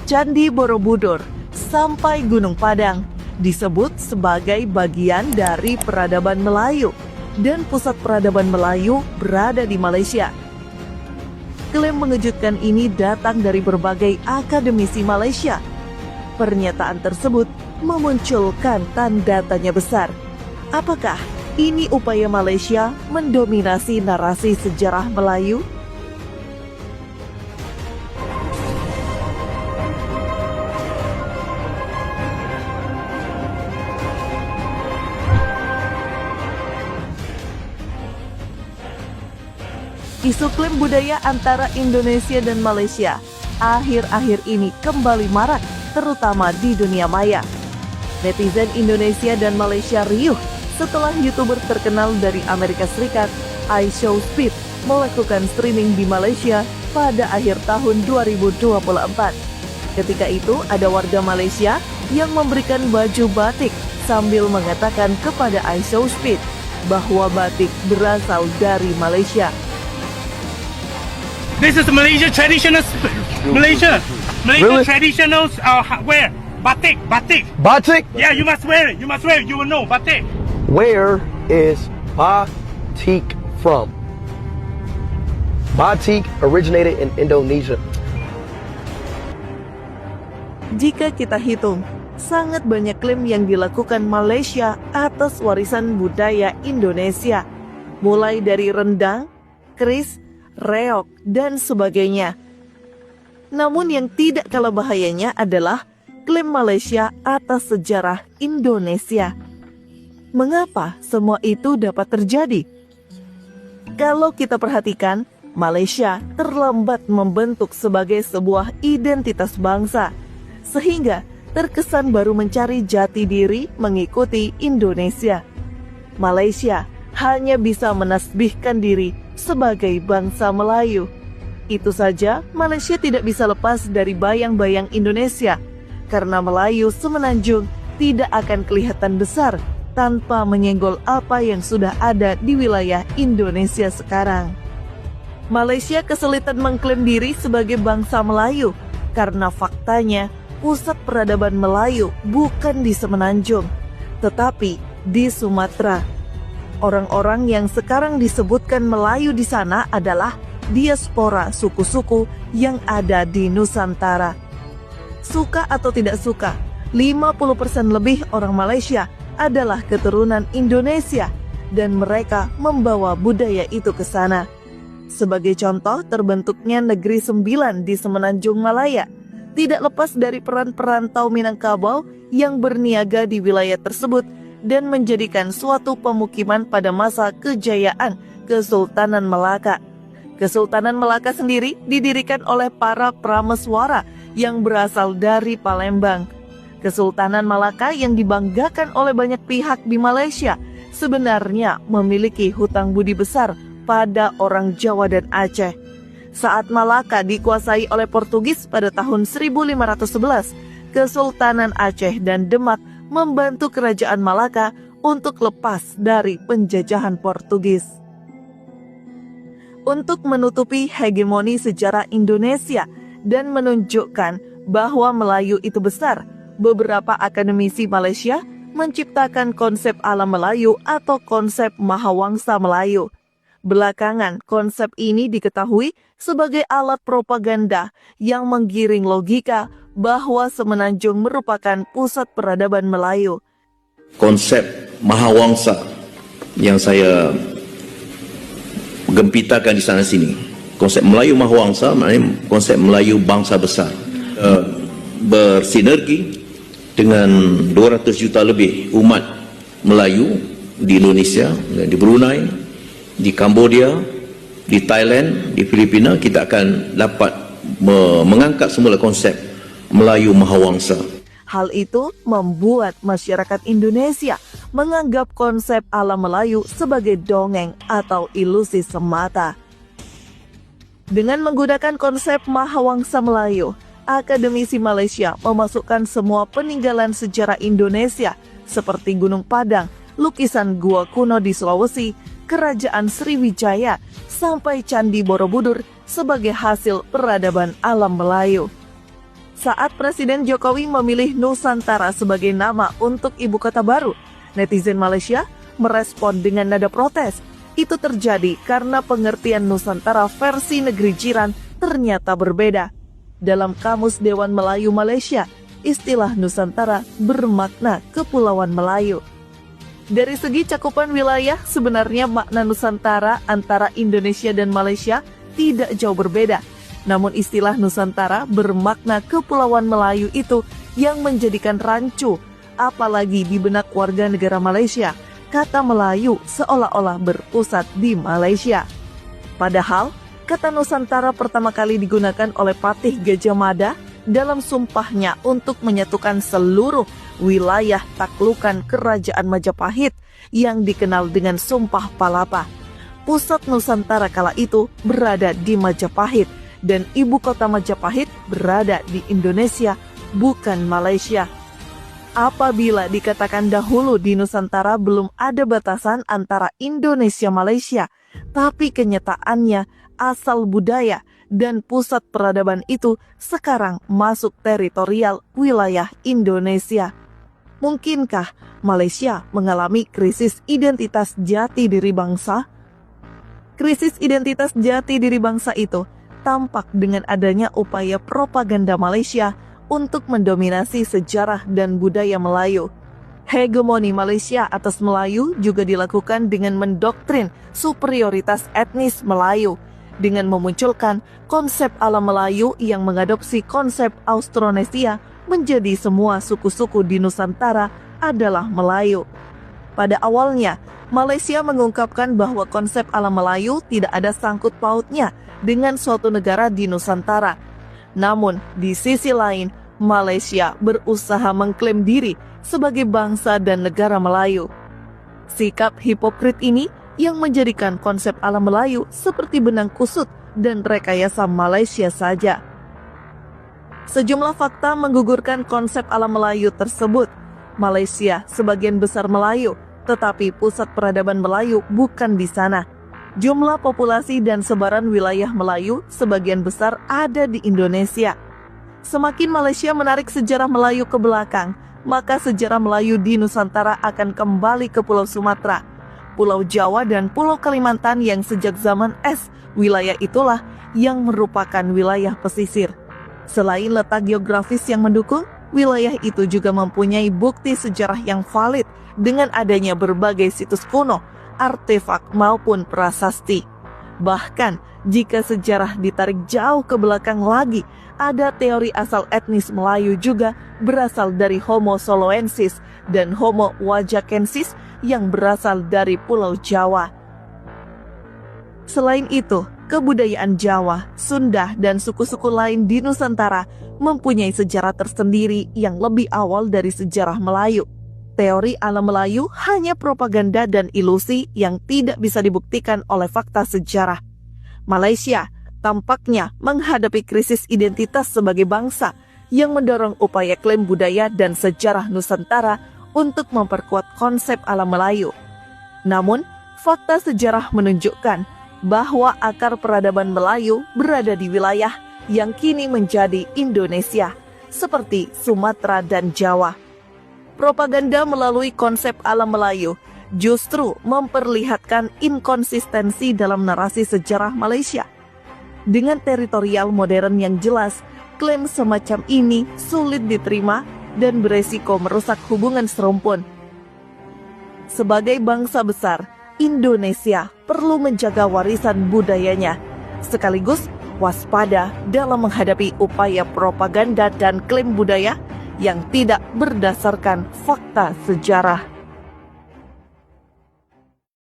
Candi Borobudur, sampai Gunung Padang disebut sebagai bagian dari peradaban Melayu dan pusat peradaban Melayu berada di Malaysia. Klaim mengejutkan ini datang dari berbagai akademisi Malaysia. Pernyataan tersebut memunculkan tanda tanya besar. Apakah ini upaya Malaysia mendominasi narasi sejarah Melayu? Isu klaim budaya antara Indonesia dan Malaysia akhir-akhir ini kembali marak, terutama di dunia maya. Netizen Indonesia dan Malaysia riuh setelah YouTuber terkenal dari Amerika Serikat, iShowSpeed, melakukan streaming di Malaysia pada akhir tahun 2024. Ketika itu, ada warga Malaysia yang memberikan baju batik sambil mengatakan kepada iShowSpeed bahwa batik berasal dari Malaysia. This is Malaysia traditional Malaysia Really? traditional wear batik. Batik? Yeah, you must wear it. You must wear it. You will know batik. Where is batik from? Batik originated in Indonesia. Jika kita hitung, sangat banyak klaim yang dilakukan Malaysia atas warisan budaya Indonesia, mulai dari rendang, keris, reok, dan sebagainya. Namun yang tidak kalah bahayanya adalah klaim Malaysia atas sejarah Indonesia. Mengapa semua itu dapat terjadi? Kalau kita perhatikan, Malaysia terlambat membentuk sebagai sebuah identitas bangsa, sehingga terkesan baru mencari jati diri mengikuti Indonesia. Malaysia hanya bisa menasbihkan diri sebagai bangsa Melayu. Itu saja, Malaysia tidak bisa lepas dari bayang-bayang Indonesia, karena Melayu semenanjung tidak akan kelihatan besar tanpa menyenggol apa yang sudah ada di wilayah Indonesia sekarang. Malaysia kesulitan mengklaim diri sebagai bangsa Melayu, karena faktanya pusat peradaban Melayu bukan di Semenanjung, tetapi di Sumatera. Orang-orang yang sekarang disebutkan Melayu di sana adalah diaspora suku-suku yang ada di Nusantara. Suka atau tidak suka, 50% lebih orang Malaysia adalah keturunan Indonesia dan mereka membawa budaya itu ke sana. Sebagai contoh, terbentuknya Negeri Sembilan di Semenanjung Malaya tidak lepas dari peran perantau Minangkabau yang berniaga di wilayah tersebut dan menjadikan suatu pemukiman pada masa kejayaan Kesultanan Melaka. Kesultanan Melaka sendiri didirikan oleh para prameswara yang berasal dari Palembang. Kesultanan Melaka yang dibanggakan oleh banyak pihak di Malaysia sebenarnya memiliki hutang budi besar pada orang Jawa dan Aceh. Saat Malaka dikuasai oleh Portugis pada tahun 1511, Kesultanan Aceh dan Demak membantu kerajaan Malaka untuk lepas dari penjajahan Portugis. Untuk menutupi hegemoni sejarah Indonesia dan menunjukkan bahwa Melayu itu besar, beberapa akademisi Malaysia menciptakan konsep alam Melayu atau konsep Mahawangsa Melayu. Belakangan, konsep ini diketahui sebagai alat propaganda yang menggiring logika bahwa Semenanjung merupakan pusat peradaban Melayu. Konsep Mahawangsa yang saya gempitakan di sana sini, konsep Melayu Mahawangsa maknanya konsep Melayu bangsa besar, bersinergi dengan 200 juta lebih umat Melayu di Indonesia, di Brunei, di Cambodia, di Thailand, di Filipina. Kita akan dapat mengangkat semula konsep Melayu Mahawangsa. Hal itu membuat masyarakat Indonesia menganggap konsep alam Melayu sebagai dongeng atau ilusi semata. Dengan menggunakan konsep Mahawangsa Melayu, akademisi Malaysia memasukkan semua peninggalan sejarah Indonesia seperti Gunung Padang, lukisan gua kuno di Sulawesi, Kerajaan Sriwijaya, sampai Candi Borobudur sebagai hasil peradaban alam Melayu. Saat Presiden Jokowi memilih Nusantara sebagai nama untuk ibu kota baru, netizen Malaysia merespon dengan nada protes. Itu terjadi karena pengertian Nusantara versi negeri jiran ternyata berbeda. Dalam Kamus Dewan Melayu Malaysia, istilah Nusantara bermakna Kepulauan Melayu. Dari segi cakupan wilayah, sebenarnya makna Nusantara antara Indonesia dan Malaysia tidak jauh berbeda. Namun istilah Nusantara bermakna Kepulauan Melayu itu yang menjadikan rancu, apalagi di benak warga negara Malaysia. Kata Melayu seolah-olah berpusat di Malaysia. Padahal, kata Nusantara pertama kali digunakan oleh Patih Gajah Mada dalam sumpahnya untuk menyatukan seluruh wilayah taklukan Kerajaan Majapahit yang dikenal dengan Sumpah Palapa. Pusat Nusantara kala itu berada di Majapahit dan ibu kota Majapahit berada di Indonesia, bukan Malaysia. Apabila dikatakan dahulu di Nusantara belum ada batasan antara Indonesia-Malaysia, tapi kenyataannya asal budaya dan pusat peradaban itu sekarang masuk teritorial wilayah Indonesia. Mungkinkah Malaysia mengalami krisis identitas jati diri bangsa? Krisis identitas jati diri bangsa itu tampak dengan adanya upaya propaganda Malaysia untuk mendominasi sejarah dan budaya Melayu. Hegemoni Malaysia atas Melayu juga dilakukan dengan mendoktrin superioritas etnis Melayu, dengan memunculkan konsep ala Melayu yang mengadopsi konsep Austronesia menjadi semua suku-suku di Nusantara adalah Melayu. Pada awalnya, Malaysia mengungkapkan bahwa konsep ala Melayu tidak ada sangkut pautnya dengan suatu negara di Nusantara. Namun, di sisi lain, Malaysia berusaha mengklaim diri sebagai bangsa dan negara Melayu. Sikap hipokrit ini yang menjadikan konsep ala Melayu seperti benang kusut dan rekayasa Malaysia saja. Sejumlah fakta menggugurkan konsep ala Melayu tersebut. Malaysia sebagian besar Melayu, tetapi pusat peradaban Melayu bukan di sana. Jumlah populasi dan sebaran wilayah Melayu sebagian besar ada di Indonesia. Semakin Malaysia menarik sejarah Melayu ke belakang, maka sejarah Melayu di Nusantara akan kembali ke Pulau Sumatera, Pulau Jawa dan Pulau Kalimantan yang sejak zaman es, wilayah itulah yang merupakan wilayah pesisir. Selain letak geografis yang mendukung, wilayah itu juga mempunyai bukti sejarah yang valid dengan adanya berbagai situs kuno, artefak maupun prasasti. Bahkan, jika sejarah ditarik jauh ke belakang lagi, ada teori asal etnis Melayu juga berasal dari Homo soloensis dan Homo wajakensis yang berasal dari Pulau Jawa. Selain itu, kebudayaan Jawa, Sunda, dan suku-suku lain di Nusantara mempunyai sejarah tersendiri yang lebih awal dari sejarah Melayu. Teori ala Melayu hanya propaganda dan ilusi yang tidak bisa dibuktikan oleh fakta sejarah. Malaysia tampaknya menghadapi krisis identitas sebagai bangsa yang mendorong upaya klaim budaya dan sejarah Nusantara untuk memperkuat konsep ala Melayu. Namun, fakta sejarah menunjukkan bahwa akar peradaban Melayu berada di wilayah yang kini menjadi Indonesia, seperti Sumatera dan Jawa. Propaganda melalui konsep ala Melayu justru memperlihatkan inkonsistensi dalam narasi sejarah Malaysia. Dengan teritorial modern yang jelas, klaim semacam ini sulit diterima dan beresiko merusak hubungan serumpun. Sebagai bangsa besar, Indonesia perlu menjaga warisan budayanya, sekaligus waspada dalam menghadapi upaya propaganda dan klaim budaya yang tidak berdasarkan fakta sejarah.